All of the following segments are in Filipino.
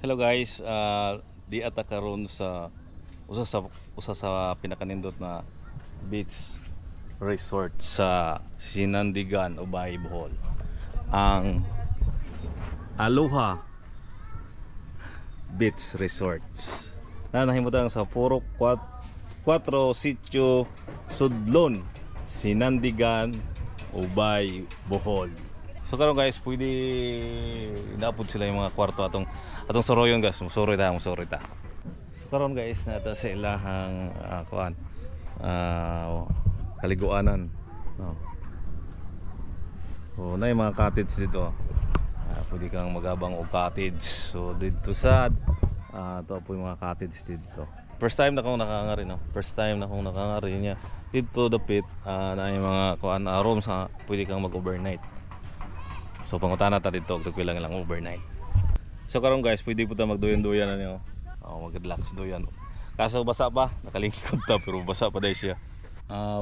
Hello guys, di ata karon sa usa sa pinakanindot na beach resort sa Sinandigan, Ubay, Bohol. Ang Aloha Beach Resort. Nahimutang sa Puro 4 Sitio Sudlon, Sinandigan, Ubay, Bohol. So karon guys, pwede inaapod sila yung mga kwarto atong soroyon guys, musoroy ta. So karon guys, nata sa ilahang kaliguanan. No. So na yung mga cottage dito. Pwede kang magabang og cottage. So dito sa ito po yung mga cottage dito. First time na akong nakangari, no. Niya. Dito dapit na yung mga rooms pwede kang mag-overnight. So pangutana ta dito, tagpila lang overnight. So karon guys, pwede po ta magduyan-duyan ano. Mag-relax duyan. Kaso basa pa, nakalingkod ta pero basa pa dai siya.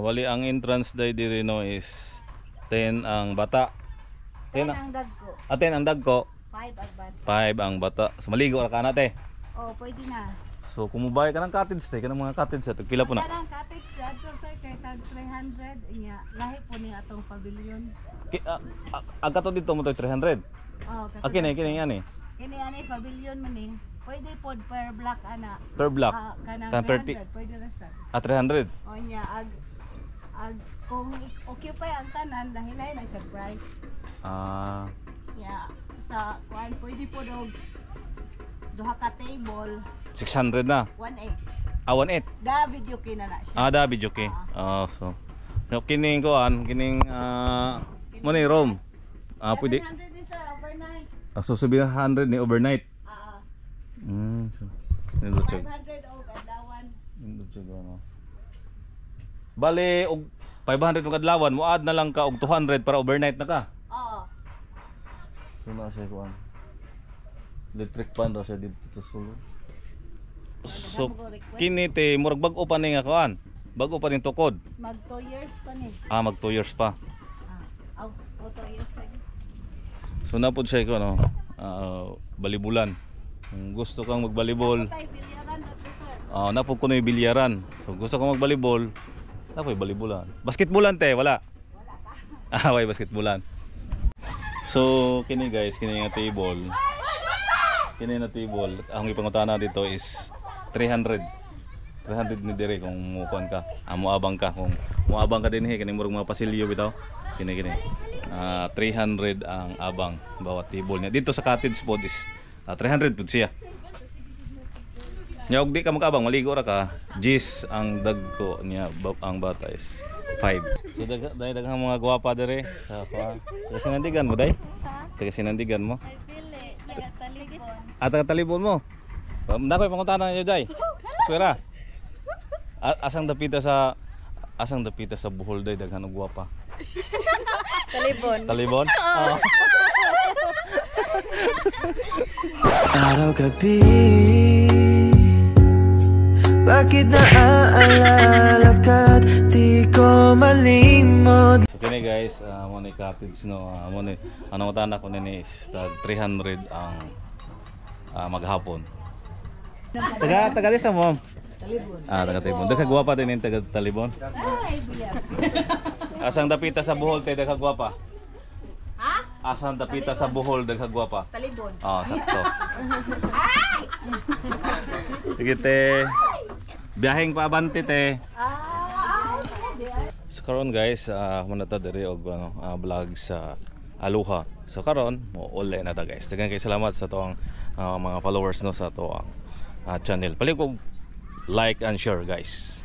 Wali ang entrance dai diri no is 10 ang bata. 10 ang dagko. 10 ang dagko. 5 ang bata. 5 ang bata. So maligo ra ka na te. Oh, pwede na. So kumubay ka ng cottage te, kanang mga cottage sa tagpila po na. Kanang cottage adto sir kay tag 300 inya. Lahi po ni atong pavilion. Aga to dito mo to 300. Oh, Kini ani. Kini ani pavilion man ni. Pwede pod per block ana. Per block. Kanang 30. Pwede ra sa. 300. O nya ag kung occupy ang tanan lahi-lahi na siya price. Yeah, sa kuan pwede pod og duha ka table 600 na. 18. 18. Da video kina na siya. Da video kay. So kining mo ni room. Pwede. 700 ni sir overnight. So 700 ni overnight. So, nindot siya. 500 og adlawan. Nindot siya no. Bale og 500 og adlawan, mo add na lang ka og 200 para overnight na ka. Oo. So na siya kuan. Electric fan daw siya dito sa sulod. So kini te murag bag-o pa ni nga kuan. Bago pa rin tukod. Mag 2 years pa ni. Mag 2 years pa. 2 years lagi. So napod siya ko no. Balibulan. Kung gusto kang magbalibol. Tay bilyaran na to sir. Napod ko na yung bilyaran. So gusto kang magbalibol. Napoy balibulan. Basketbulan te, wala. Wala pa. Way basketbulan. So kini guys, kini nga table. Kini na table. Ang ipangutana dito is 300 ni dire kung mukuan ka. Muabang ka kung muabang ka dinhi kini murag mga pasilyo bitaw. Kini 300 ang abang bawat table niya. Dito sa cottage pod is 300 pud siya. Nya og di ka makabang maligo ra ka. Gis ang dagko niya ang bata is 5. So daghang mga gwapa dire sa taga Sinandigan mo day? Taga Sinandigan mo? Ay pili, taga-talibon. Taga-talibon mo. Nakoy pangutana niyo day. Pera. Asang dapita sa Bohol day daghan og gwapa. Talibon? Oo. Araw-gabi, bakit naaalala ka't di ko malimot? So kini guys, mo ni cottage no, mo ni anong utana ko nini is 300 ang maghapon. Taga lisa mo. Talibon. Taga-Talibon. Dagha gwapa din yung taga-Talibon. Ay bilya. Asang dapita sa Bohol tay dagha gwapa. Ha? Asang dapita sa Bohol dagha gwapa. Talibon. Sakto. Sige te. Biyaheng paabante te. So karon guys, muna ta diri og vlog sa Aloha. So karon mo uli na ta guys. Daghang kay salamat sa toang mga followers no sa toang channel. Palig og like and share guys.